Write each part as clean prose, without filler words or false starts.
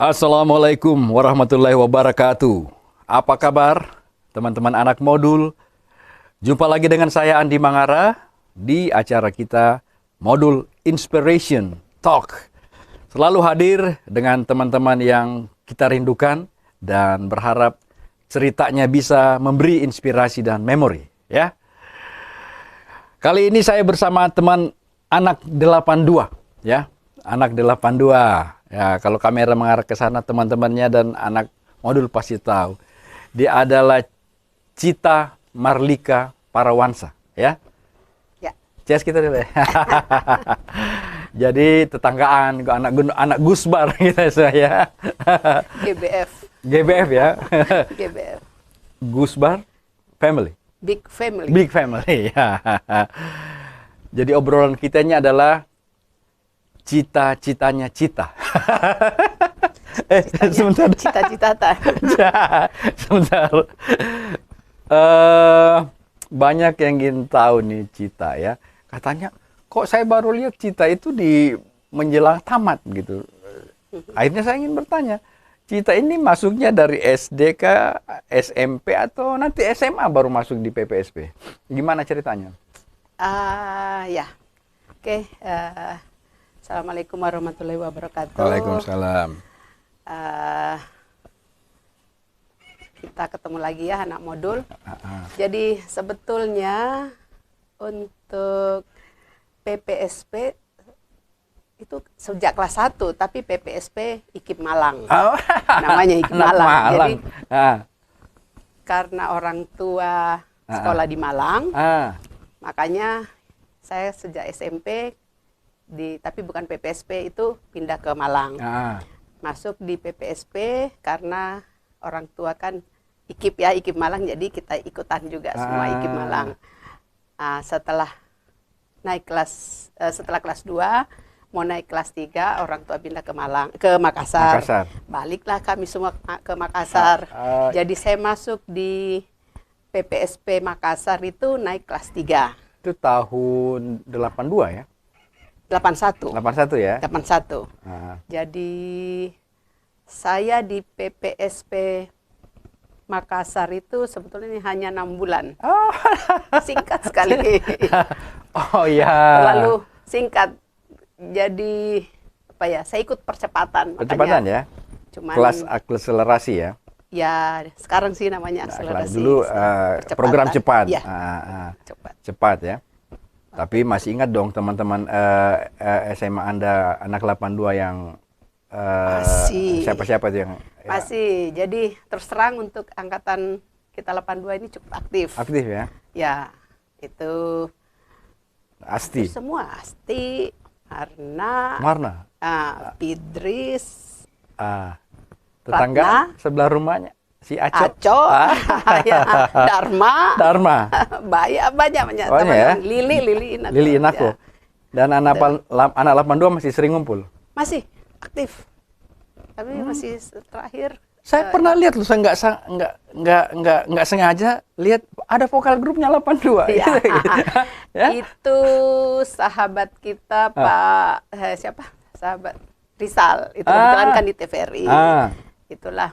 Assalamualaikum warahmatullahi wabarakatuh. Apa kabar teman-teman anak modul? Jumpa lagi dengan saya Andi Mangara di acara kita Modul Inspiration Talk. Selalu hadir dengan teman-teman yang kita rindukan dan berharap ceritanya bisa memberi inspirasi dan memori, ya. Kali ini saya bersama teman anak 82, ya. Anak 82. Ya, kalau kamera mengarah ke sana, teman-temannya dan anak modul pasti tahu. Dia adalah Cita Marlika Parawansa, ya. Ya. Ces kita dulu. Jadi tetanggaan, anak Gusbar gitu saya. GBF. GBF ya. GBF. Gusbar Family. Big family. Big family. Ya. Jadi obrolan kitanya adalah cita-citanya Cita. Sebentar. Cita-cita. Sebentar. Banyak yang ingin tahu nih Cita ya. Katanya, kok saya baru lihat Cita itu di menjelang tamat gitu. Akhirnya saya ingin bertanya, Cita ini masuknya dari SD ke SMP atau nanti SMA baru masuk di PPSP? Gimana ceritanya? Ya. Oke. Assalamualaikum warahmatullahi wabarakatuh. Waalaikumsalam. Kita ketemu lagi ya anak modul. Jadi sebetulnya untuk PPSP itu sejak kelas 1, tapi PPSP IKIP Malang. Oh. Namanya IKIP Malang. Jadi Ah. karena orang tua sekolah di Malang, makanya saya sejak SMP tapi bukan PPSP itu pindah ke Malang. Masuk di PPSP karena orang tua kan IKIP ya, IKIP Malang, jadi kita ikutan juga semua IKIP Malang. Setelah kelas 2 mau naik kelas 3, orang tua pindah ke Makassar. Baliklah kami semua ke Makassar. Jadi saya masuk di PPSP Makassar itu naik kelas 3. Itu tahun 82 ya? 81. 81 ya? 81. Jadi saya di PPSP Makassar itu sebetulnya hanya 6 bulan. Oh. Singkat sekali. Oh ya. Terlalu singkat. Jadi apa ya? Saya ikut percepatan. Percepatan ya? Cuman kelas akselerasi ya? Ya, sekarang sih namanya akselerasi. Dulu program cepat. Ya. Cepat ya. Tapi masih ingat dong teman-teman SMA Anda anak 82 yang siapa-siapa yang masih. Jadi terus terang untuk angkatan kita 82 ini cukup aktif. Aktif ya? Ya, itu Asti. itu semua Asti, Marna. Pidris, tetangga Ratna, sebelah rumahnya si Aco. Ya, Dharma. banyak ya? Lili Inako. Ya. Dan anak 82 masih sering ngumpul. Masih aktif. Tapi masih terakhir. Saya pernah lihat loh, saya nggak sengaja lihat ada vokal grupnya 82. Ya. Ya? Itu sahabat kita Pak siapa? Sahabat Rizal. Itu kebetulan kan di TVRI. Itulah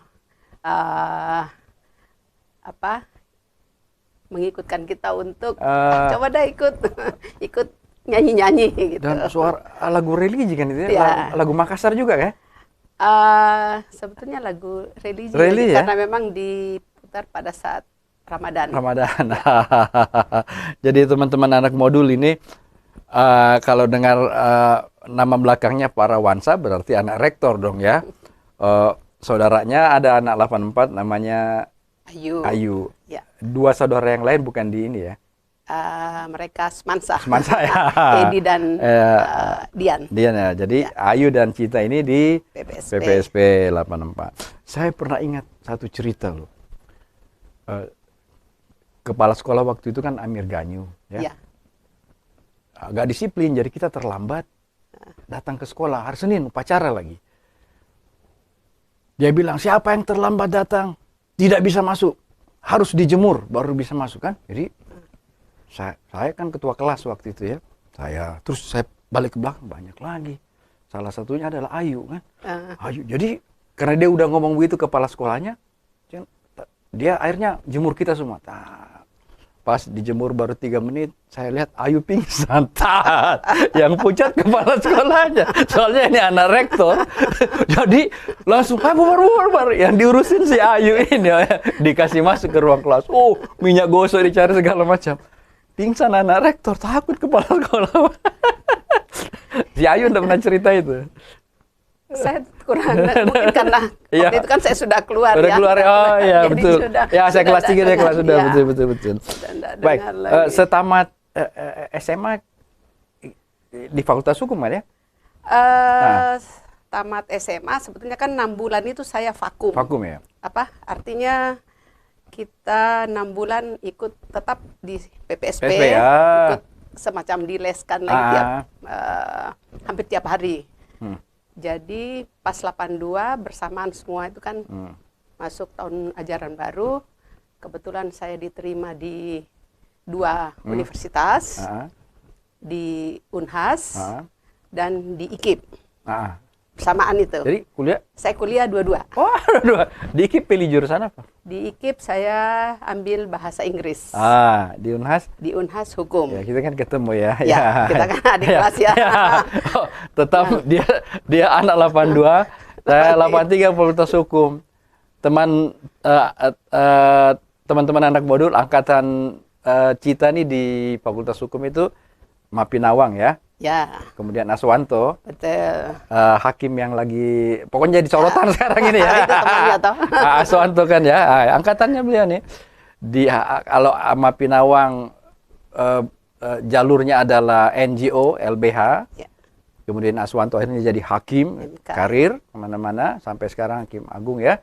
mengikutkan kita untuk coba dah ikut nyanyi gitu. Dan suara lagu religi kan itu ya? Lagu Makassar juga kan? Sebetulnya lagu religi ya? Karena memang diputar pada saat Ramadan. Jadi teman-teman anak modul ini kalau dengar nama belakangnya Parawansa berarti anak rektor dong ya. Saudaranya ada anak 84 namanya Ayu. Ya. 2 saudara yang lain bukan di ini ya? Mereka Semansa ya. Edi dan Dian. Dian ya. Jadi ya. Ayu dan Cita ini di PPSP 84. Saya pernah ingat satu cerita loh. Kepala sekolah waktu itu kan Amir Ganyu ya. Agak disiplin, jadi kita terlambat datang ke sekolah hari Senin upacara lagi. Dia bilang, siapa yang terlambat datang tidak bisa masuk, harus dijemur baru bisa masuk kan. Jadi saya kan ketua kelas waktu itu ya. Terus saya balik ke belakang, banyak lagi. Salah satunya adalah Ayu kan. Ayu. Jadi karena dia udah ngomong begitu kepala sekolahnya, dia akhirnya jemur kita semua. Pas dijemur baru 3 menit, saya lihat Ayu pingsan. Yang pucat kepala sekolahnya. Soalnya ini anak rektor. Jadi langsung, bubar. Yang diurusin si Ayu ini. Dikasih masuk ke ruang kelas. Minyak gosok dicari segala macam. Pingsan anak rektor, takut kepala sekolah. Si Ayu udah pernah cerita itu. Saya kurang, mungkin karena waktu itu kan saya sudah keluar ya. Keluar, jadi betul. Saya kelas 3 dia kelas sudah, betul. Baik, setamat SMA di Fakultas Hukum kan ya? Tamat SMA sebetulnya kan 6 bulan itu saya vakum. Vakum ya? Artinya kita 6 bulan ikut tetap di PPSP, ikut semacam dileskan lagi hampir tiap hari. Jadi pas 82 bersamaan semua itu kan masuk tahun ajaran baru. Kebetulan saya diterima di 2 universitas, di Unhas dan di IKIP. Bersamaan itu. Jadi kuliah? Saya kuliah dua-dua. Dua. Di IKIP pilih jurusan apa? Di IKIP saya ambil bahasa Inggris. Di Unhas? Di Unhas Hukum. Ya, kita kan ketemu ya. Ya, kita kan adik kelas ya. Tetap dia anak 82, saya 83 Fakultas Hukum. Teman-teman anak modul angkatan Cita nih di Fakultas Hukum itu Mapinawang ya. Ya. Kemudian Aswanto. Betul. Hakim yang lagi pokoknya jadi sorotan sekarang ini ya. Itu temannya toh. Aswanto kan ya. Angkatannya beliau nih. Kalau Mapinawang jalurnya adalah NGO, LBH. Ya. Kemudian Aswanto akhirnya jadi hakim, karir kemana-mana sampai sekarang hakim agung ya.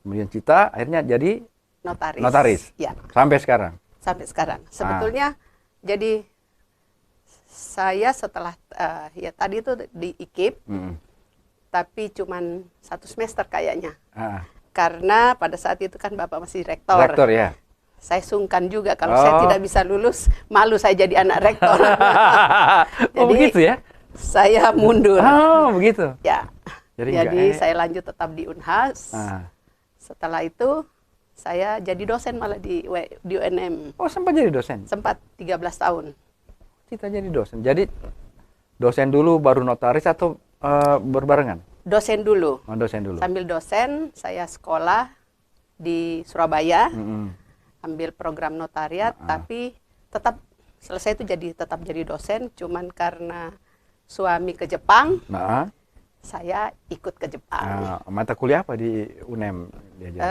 Kemudian Cita akhirnya jadi notaris. Ya. Sampai sekarang. Sampai sekarang. Sebetulnya jadi saya setelah ya tadi itu di IKIP, tapi cuman 1 semester kayaknya. Karena pada saat itu kan Bapak masih rektor. Rektor ya. Saya sungkan juga kalau saya tidak bisa lulus, malu saya jadi anak rektor. Jadi, begitu ya? Saya mundur. Begitu. Ya. Jadi saya lanjut tetap di Unhas. Setelah itu saya jadi dosen malah di UNM. Sempat jadi dosen? Sempat 13 tahun. Cita jadi dosen. Jadi dosen dulu baru notaris atau berbarengan? Dosen dulu. Dosen dulu. Sambil dosen saya sekolah di Surabaya. Ambil program notariat tapi tetap selesai itu tetap jadi dosen, cuman karena suami ke Jepang. Saya ikut ke Jepang. Mata kuliah apa di UNM diajar?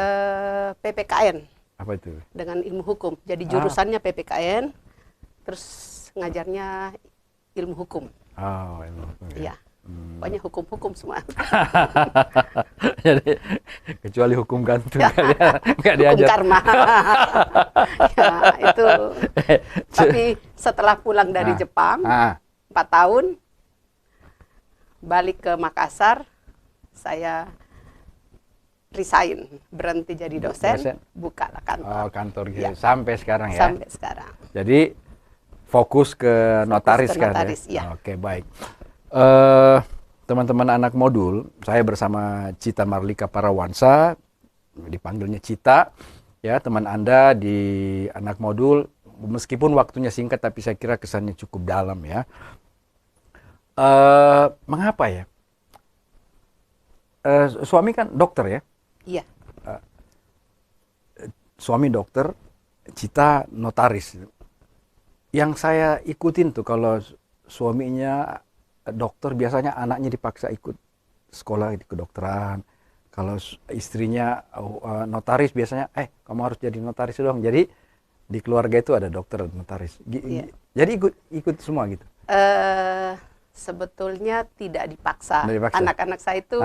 PPKN. Apa itu? Dengan ilmu hukum. Jadi jurusannya PPKN, terus ngajarnya ilmu hukum. Ilmu hukum. Iya. Pokoknya hukum-hukum semua. Jadi kecuali hukum gantung kalian nggak diajar. Hukum karma. Ya, itu. Tapi setelah pulang dari Jepang, 4 tahun, balik ke Makassar, saya resign, berhenti jadi dosen, bukalah kantor. Kantor gitu. Sampai sekarang ya? Sampai sekarang. Jadi fokus ke notaris kan ya? Oke, baik. Teman-teman anak modul, saya bersama Cita Marlika Parawansa, dipanggilnya Cita, ya teman Anda di anak modul, meskipun waktunya singkat tapi saya kira kesannya cukup dalam ya. Mengapa ya? Suami kan dokter ya? Iya. Suami dokter, Cita notaris. Yang saya ikutin tuh kalau suaminya dokter biasanya anaknya dipaksa ikut sekolah di kedokteran. Kalau istrinya notaris biasanya, kamu harus jadi notaris dong. Jadi di keluarga itu ada dokter notaris. Jadi ikut semua gitu. Sebetulnya tidak dipaksa. Anak-anak saya itu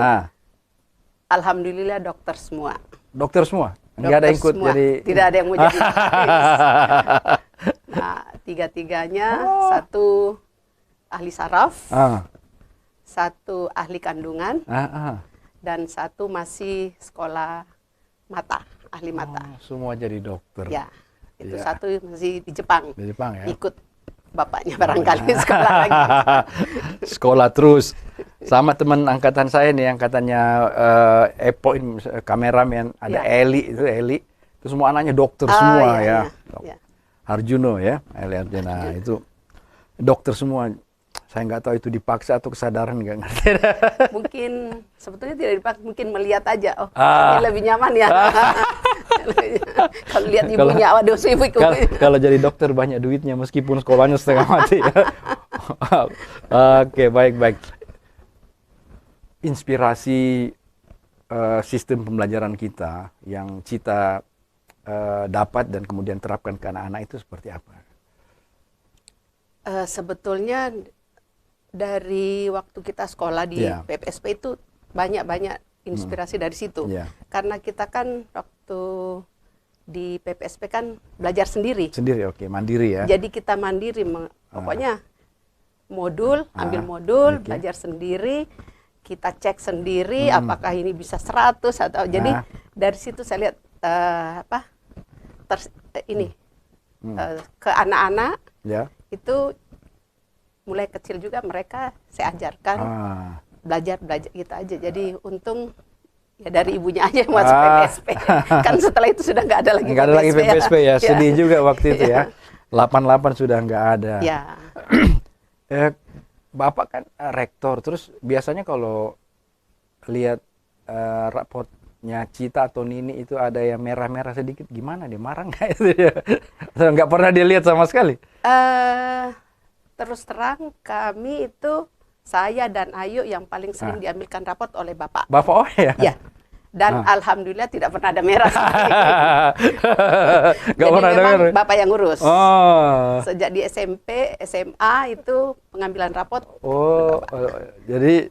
alhamdulillah dokter semua. Dokter semua? Enggak ada yang ikut jadi. Tidak ada yang mau jadi notaris. Nah, tiga-tiganya satu ahli saraf, satu ahli kandungan, dan satu masih sekolah mata, ahli mata. Semua jadi dokter. Ya, itu satu masih di Jepang. Di Jepang ya. Ikut bapaknya barangkali sekolah lagi. Sekolah terus. Sama teman angkatan saya nih, angkatannya Epo, kameramen, ada Eli, itu semua anaknya dokter semua ya. Harjuno ya, Eli Arjuna itu dokter semua. Saya nggak tahu itu dipaksa atau kesadaran, nggak ngerti. Mungkin sebetulnya tidak dipaksa, mungkin melihat aja. Oh, ini lebih nyaman ya. Kalau lihat ibunya, waduh si ibu. Kalau jadi dokter banyak duitnya meskipun sekolahnya setengah mati. Oke, baik. Inspirasi sistem pembelajaran kita yang Cita dapat dan kemudian terapkan ke anak-anak itu seperti apa? Sebetulnya dari waktu kita sekolah di PPSP itu banyak inspirasi dari situ. Karena kita kan waktu di PPSP kan belajar sendiri. Oke, mandiri ya. Jadi kita mandiri, pokoknya modul, ambil modul, belajar sendiri, kita cek sendiri apakah ini bisa 100 atau jadi dari situ saya lihat ke anak-anak itu mulai kecil juga mereka saya ajarkan belajar gitu aja. Jadi untung ya dari ibunya aja yang masuk PPSP. Kan setelah itu sudah nggak ada lagi PPSP ya. Sedih juga waktu itu ya. 88 sudah nggak ada. Bapak kan rektor, terus biasanya kalau lihat rapotnya Cita atau Nini itu ada yang merah-merah sedikit, gimana dia marah nggak itu ya? Nggak pernah dilihat sama sekali? Terus terang kami itu saya dan Ayu yang paling sering diambilkan rapot oleh Bapak. Bapak, oh ya? Ya. Dan alhamdulillah tidak pernah ada merah. Jadi memang Bapak yang ngurus. Sejak di SMP, SMA itu pengambilan rapot. Jadi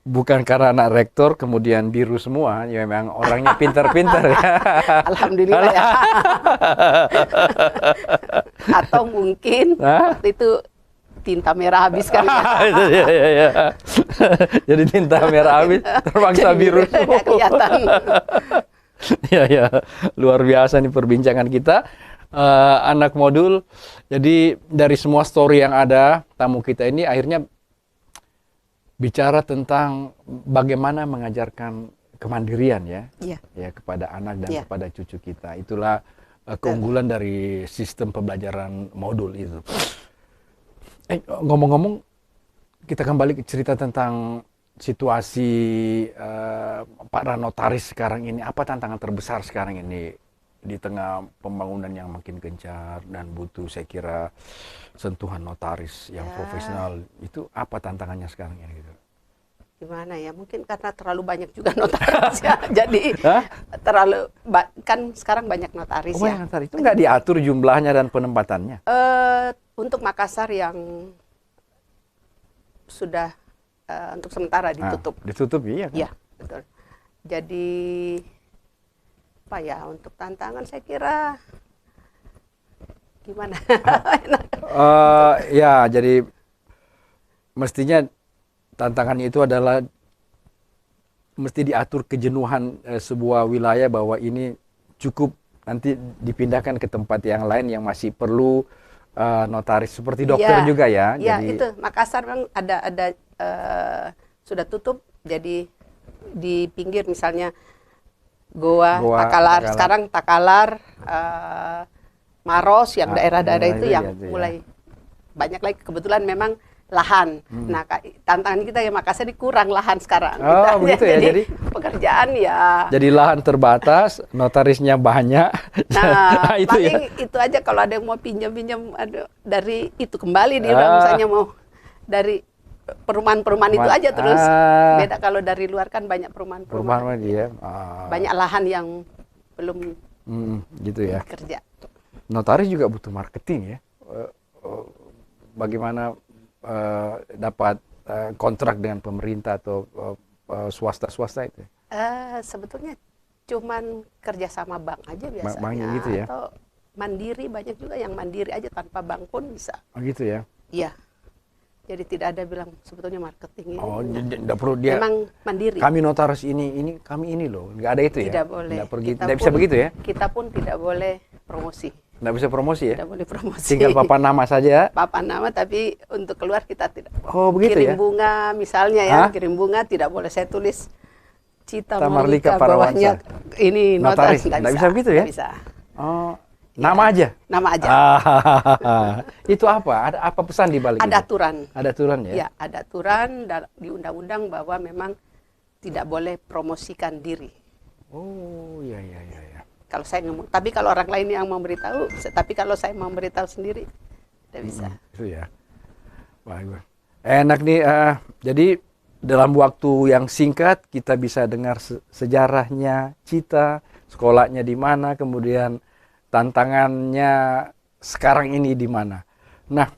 bukan karena anak rektor kemudian biru semua, ya memang orangnya pintar-pintar ya. Alhamdulillah ya. Atau mungkin waktu itu tinta merah habis kan ya. Jadi tinta merah habis, terpaksa biru semua. Kelihatan. Ya, luar biasa nih perbincangan kita. Anak modul, jadi dari semua story yang ada, tamu kita ini akhirnya bicara tentang bagaimana mengajarkan kemandirian ya kepada anak dan kepada cucu kita. Itulah keunggulan dari sistem pembelajaran modul itu. Ngomong-ngomong, kita kembali ke cerita tentang situasi para notaris sekarang ini. Apa tantangan terbesar sekarang ini di tengah pembangunan yang makin gencar dan butuh, saya kira, sentuhan notaris yang profesional? Itu apa tantangannya sekarang ini gitu? Gimana ya, mungkin karena terlalu banyak juga notaris ya. Jadi terlalu kan sekarang banyak notaris ya. Notaris itu nggak diatur jumlahnya dan penempatannya? Untuk Makassar yang sudah untuk sementara ditutup. Ditutup iya kan? Iya, betul. Jadi apa ya, untuk tantangan saya kira gimana? Ya, jadi mestinya tantangannya itu adalah mesti diatur kejenuhan sebuah wilayah bahwa ini cukup, nanti dipindahkan ke tempat yang lain yang masih perlu notaris seperti dokter juga ya. Iya, jadi itu Makassar memang ada sudah tutup, jadi di pinggir misalnya Goa, Takalar, sekarang Takalar, Maros yang daerah-daerah itu yang mulai banyak lagi, kebetulan memang lahan. Nah, tantangan kita ya Makassar kurang lahan sekarang. Begitu ya. Jadi pekerjaan ya. Jadi lahan terbatas, notarisnya banyak. Nah, itu paling itu aja, kalau ada yang mau pinjam dari itu kembali dia misalnya mau dari perumahan-perumahan itu aja terus. Beda kalau dari luar kan banyak perumahan-perumahan. Banyak lahan yang belum gitu ya. Kerja. Notaris juga butuh marketing ya. Bagaimana dapat kontrak dengan pemerintah atau swasta itu? Sebetulnya cuman kerja sama bank aja biasanya. Banknya gitu ya? Atau mandiri, banyak juga yang mandiri aja tanpa bank pun bisa. Oh gitu ya? Iya. Jadi tidak ada bilang sebetulnya marketing ini. Oh, tidak perlu dia. Memang mandiri. Kami notaris ini kami ini loh, nggak ada itu ya? Tidak boleh. Tidak bisa begitu ya? Kita pun tidak boleh promosi. Nggak bisa promosi ya? Tidak boleh promosi. Tinggal papan nama saja. Papan nama, tapi untuk keluar kita tidak. Oh, begitu kirim ya? bunga misalnya ya, kirim bunga tidak boleh saya tulis Cita Marlika bawahnya ini notaris. Nggak bisa begitu ya? Nggak bisa. Oh, nama aja? Nama aja. Itu apa? Ada apa pesan di balik Ada itu? aturan. Ada aturan ya? Ya, ada aturan di undang-undang bahwa memang tidak boleh promosikan diri. Oh, iya, iya, iya. Kalau saya ngomong, tapi kalau orang lain yang memberitahu, tapi kalau saya memberitahu sendiri, tidak bisa. Itu ya. Baik. Enak nih. Jadi dalam waktu yang singkat kita bisa dengar sejarahnya Cita, sekolahnya di mana, kemudian tantangannya sekarang ini di mana. Nah,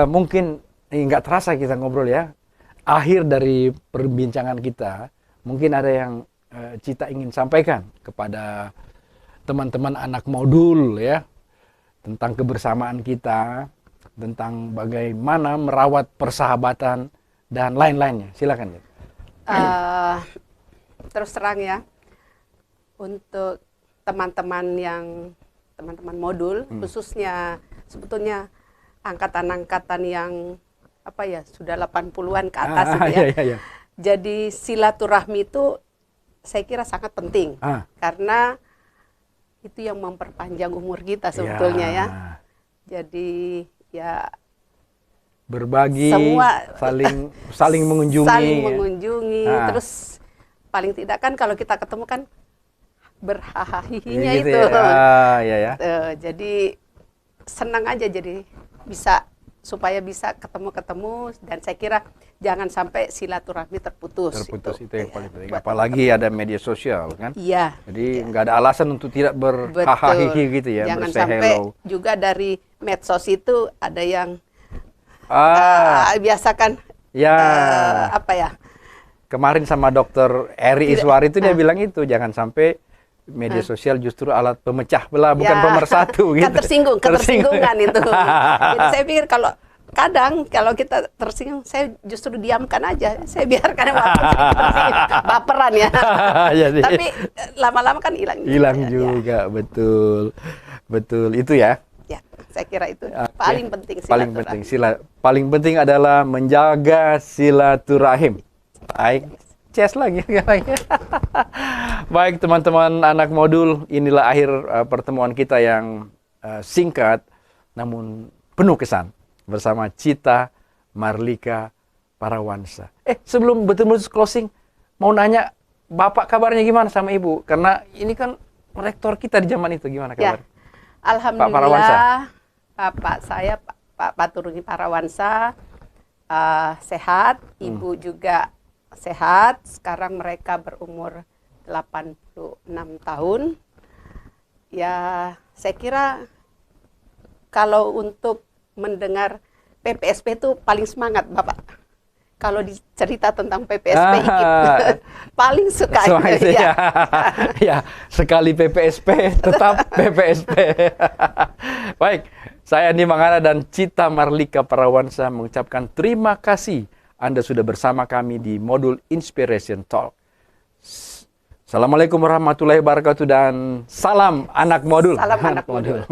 mungkin nggak terasa kita ngobrol ya. Akhir dari perbincangan kita, mungkin ada yang Cita ingin sampaikan kepada teman-teman anak modul ya, tentang kebersamaan kita, tentang bagaimana merawat persahabatan dan lain-lainnya. Silakan. Terus terang ya, untuk teman-teman modul, khususnya sebetulnya angkatan-angkatan yang sudah 80-an ke atas itu ya. Iya. Jadi silaturahmi itu saya kira sangat penting, karena itu yang memperpanjang umur kita sebetulnya ya. Jadi ya berbagi, semua saling mengunjungi. Saling mengunjungi, terus paling tidak kan kalau kita ketemu kan berhahihinya gitu itu. Ya. Jadi senang aja jadi supaya bisa ketemu dan saya kira jangan sampai silaturahmi terputus. Itu yang paling penting. Apalagi ada media sosial kan. Iya. Jadi nggak ada alasan untuk tidak berhahaha gitu ya. Jangan sampai hello. Juga dari medsos itu ada yang biasakan Kemarin sama Dokter Eri Iswari itu dia bilang itu jangan sampai media sosial justru alat pemecah belah, bukan pemersatu gitu. Kan ketersinggungan itu. Jadi saya pikir kadang kalau kita tersinggung, saya justru diamkan aja. Saya biarkan baperan ya. Tapi lama-lama kan hilang. Hilang juga, betul. Itu ya. Ya, saya kira itu paling penting. Paling penting adalah menjaga silaturahim. Baik. Ces lagi. Baik teman-teman anak modul, inilah akhir pertemuan kita yang singkat namun penuh kesan bersama Cita Marlika Parawansa. Sebelum betul-betul closing, mau nanya Bapak kabarnya gimana sama Ibu? Karena ini kan rektor kita di zaman itu, gimana kabar? Ya, alhamdulillah Bapak saya Pak Paturungi Parawansa sehat, Ibu juga sehat. Sekarang mereka berumur 86 tahun. Ya, saya kira kalau untuk mendengar PPSP itu paling semangat Bapak. Kalau dicerita tentang PPSP paling suka ya. Sekali PPSP tetap PPSP. Baik, saya Andi Mangara dan Cita Marlika Parawansa mengucapkan terima kasih Anda sudah bersama kami di modul Inspiration Talk. Assalamualaikum warahmatullahi wabarakatuh dan salam anak modul. Salam anak modul.